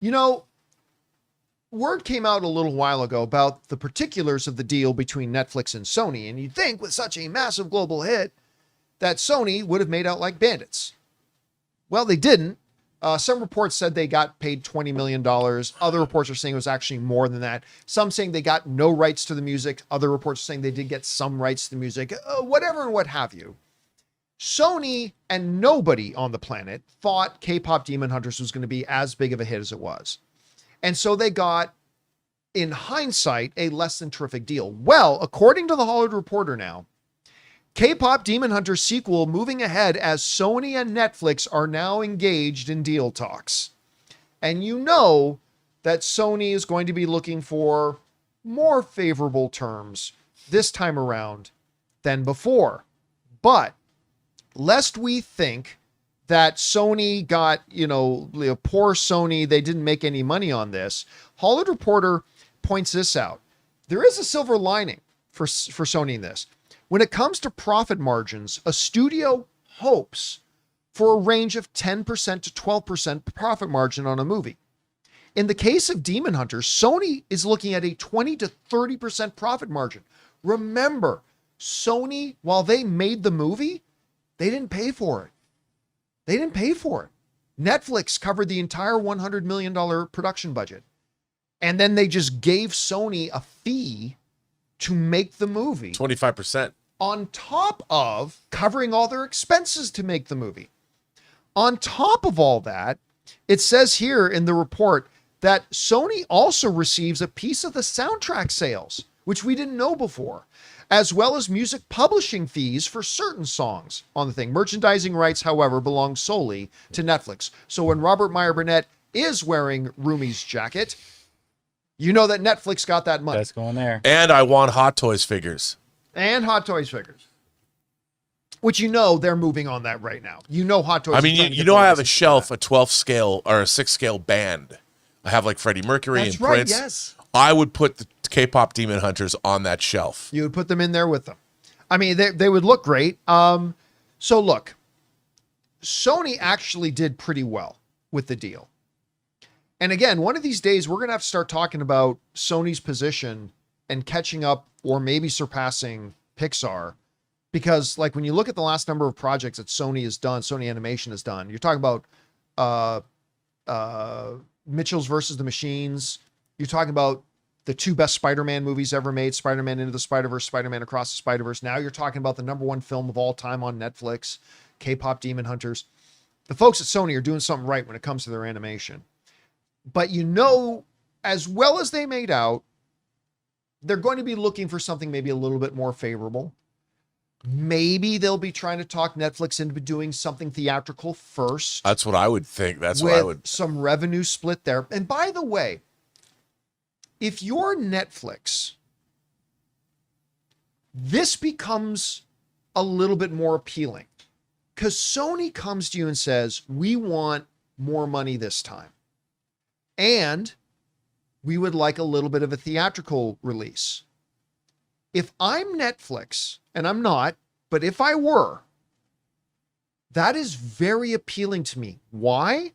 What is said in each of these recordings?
You know, word came out a little while ago about the particulars of the deal between Netflix and Sony, and you'd think with such a massive global hit that Sony would have made out like bandits. Well, they didn't. Some reports said they got paid $20 million. Other reports are saying it was actually more than that. Some saying they got no rights to the music. Other reports are saying they did get some rights to the music. Whatever and what have you. Sony and nobody on the planet thought Kpop Demon Hunters was going to be as big of a hit as it was. And so they got, in hindsight, a less than terrific deal. Well, according to the Hollywood Reporter now, Kpop Demon Hunters sequel moving ahead as Sony and Netflix are now engaged in deal talks. And you know that Sony is going to be looking for more favorable terms this time around than before. But lest we think that Sony got, poor Sony, they didn't make any money on this, Hollywood Reporter points this out. There is a silver lining for Sony in this. When it comes to profit margins, a studio hopes for a range of 10% to 12% profit margin on a movie. In the case of Demon Hunters, Sony is looking at a 20 to 30% profit margin. Remember, Sony, while they made the movie, they didn't pay for it. They didn't pay for it. Netflix covered the entire $100 million production budget. And then they just gave Sony a fee to make the movie. 25%. On top of covering all their expenses to make the movie. On top of all that, it says here in the report that Sony also receives a piece of the soundtrack sales, which we didn't know before, as well as music publishing fees for certain songs on the thing. Merchandising rights, however, belong solely to Netflix. So when Robert Meyer Burnett is wearing Rumi's jacket, you know that Netflix got that money. That's going there. And I want Hot Toys figures. And Hot Toys figures. Which they're moving on that right now. Hot Toys. I mean, I have a shelf, a 12 scale or a 6 scale band. I have like Freddie Mercury and Prince. Yes. I would put the K-pop Demon Hunters on that shelf. You would put them in there with them. I mean, they would look great. So look, Sony actually did pretty well with the deal. And again, one of these days, we're going to have to start talking about Sony's position and catching up or maybe surpassing Pixar. Because like when you look at the last number of projects that Sony has done, Sony Animation has done, you're talking about Mitchell's versus the Machines. You're talking about the 2 best Spider-Man movies ever made, Spider-Man Into the Spider-Verse, Spider-Man Across the Spider-Verse. Now you're talking about the #1 film of all time on Netflix, K-Pop Demon Hunters. The folks at Sony are doing something right when it comes to their animation. But as well as they made out, they're going to be looking for something maybe a little bit more favorable. Maybe they'll be trying to talk Netflix into doing something theatrical first. That's what I would think. That's what I would. Some revenue split there. And by the way, if you're Netflix, this becomes a little bit more appealing because Sony comes to you and says, we want more money this time. And we would like a little bit of a theatrical release. If I'm Netflix, and I'm not, but if I were, that is very appealing to me. Why?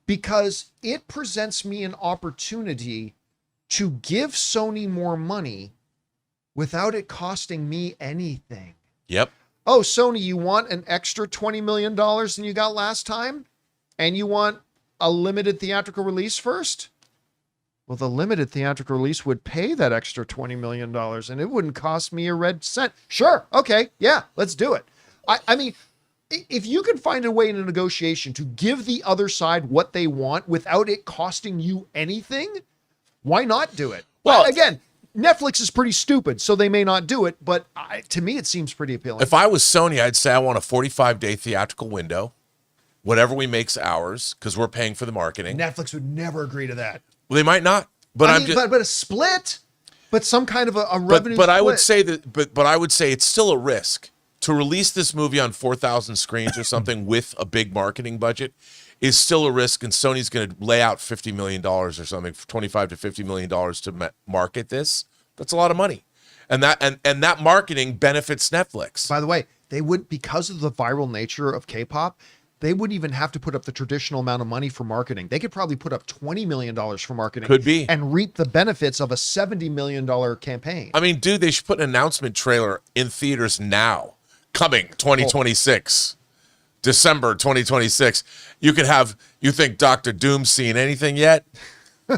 Because it presents me an opportunity to give Sony more money without it costing me anything. Yep. Oh, Sony, you want an extra $20 million than you got last time? And you want a limited theatrical release first? Well, the limited theatrical release would pay that extra $20 million and it wouldn't cost me a red cent. Sure. Okay. Yeah, let's do it. I mean, if you can find a way in a negotiation to give the other side what they want without it costing you anything, why not do it? Well, again, Netflix is pretty stupid, so they may not do it, but to me, it seems pretty appealing. If I was Sony, I'd say I want a 45-day theatrical window. Whatever we make's ours, because we're paying for the marketing. Netflix would never agree to that. Well, they might not, but but a split, but some kind of a revenue. But split. I would say that, but I would say it's still a risk to release this movie on 4,000 screens or something with a big marketing budget is still a risk, and Sony's going to lay out $50 million or something, $25 to $50 million to market this. That's a lot of money, and that marketing benefits Netflix. By the way, they would, because of the viral nature of K-pop. they wouldn't even have to put up the traditional amount of money for marketing. They could probably put up $20 million for marketing. Could be. And reap the benefits of a $70 million campaign. I mean, dude, they should put an announcement trailer in theaters now. Coming 2026. December 2026. You think Dr. Doom's seen anything yet?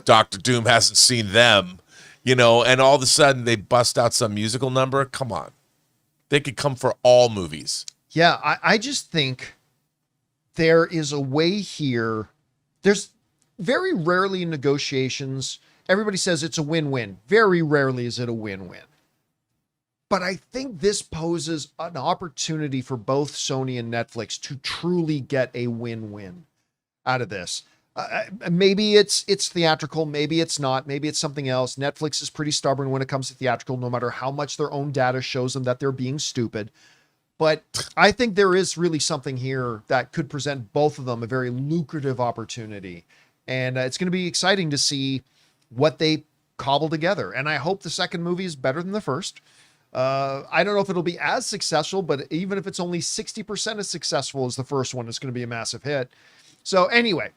Dr. Doom hasn't seen them, and all of a sudden they bust out some musical number. Come on. They could come for all movies. Yeah, I just think there is a way here. There's very rarely in negotiations, everybody says it's a win-win. Very rarely is it a win-win. But I think this poses an opportunity for both Sony and Netflix to truly get a win-win out of this. Maybe it's theatrical, maybe it's not, maybe it's something else. Netflix is pretty stubborn when it comes to theatrical, no matter how much their own data shows them that they're being stupid. But I think there is really something here that could present both of them a very lucrative opportunity. And it's going to be exciting to see what they cobble together. And I hope the second movie is better than the first. I don't know if it'll be as successful, but even if it's only 60% as successful as the first one, it's going to be a massive hit. So anyway.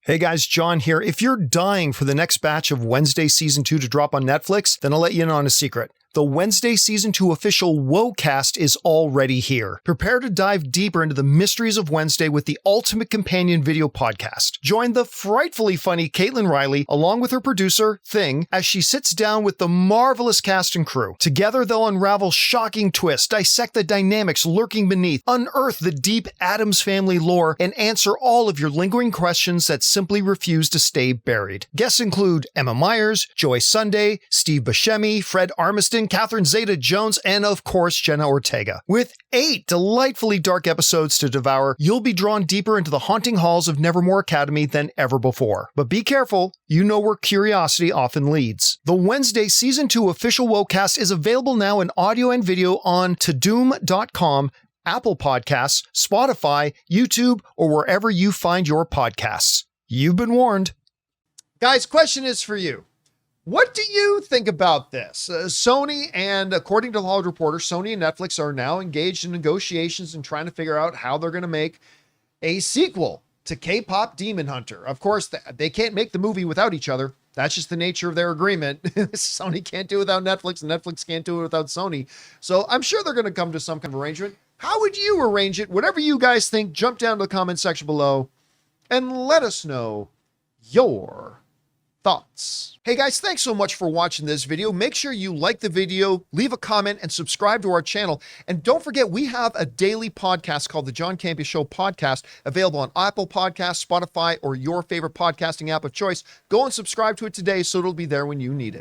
Hey guys, John here. If you're dying for the next batch of Wednesday Season 2 to drop on Netflix, then I'll let you in on a secret. The Wednesday Season 2 official WoCast is already here. Prepare to dive deeper into the mysteries of Wednesday with the ultimate companion video podcast. Join the frightfully funny Caitlin Riley, along with her producer, Thing, as she sits down with the marvelous cast and crew. Together, they'll unravel shocking twists, dissect the dynamics lurking beneath, unearth the deep Addams Family lore, and answer all of your lingering questions that simply refuse to stay buried. Guests include Emma Myers, Joy Sunday, Steve Buscemi, Fred Armiston, Catherine Zeta-Jones, and of course, Jenna Ortega. With 8 delightfully dark episodes to devour, you'll be drawn deeper into the haunting halls of Nevermore Academy than ever before. But be careful, you know where curiosity often leads. The Wednesday Season 2 official WoCast is available now in audio and video on todoom.com, Apple Podcasts, Spotify, YouTube, or wherever you find your podcasts. You've been warned. Guys, question is for you. What do you think about this? Sony and, according to the Hollywood Reporter, Sony and Netflix are now engaged in negotiations and trying to figure out how they're going to make a sequel to Kpop Demon Hunter. Of course, they can't make the movie without each other. That's just the nature of their agreement. Sony can't do it without Netflix, and Netflix can't do it without Sony. So I'm sure they're going to come to some kind of arrangement. How would you arrange it? Whatever you guys think, jump down to the comment section below and let us know your thoughts. Hey guys, thanks so much for watching this video. Make sure you like the video, leave a comment, and subscribe to our channel. And don't forget, we have a daily podcast called the John Campea Show podcast, available on Apple Podcasts, Spotify, or your favorite podcasting app of choice. Go and subscribe to it today so it'll be there when you need it.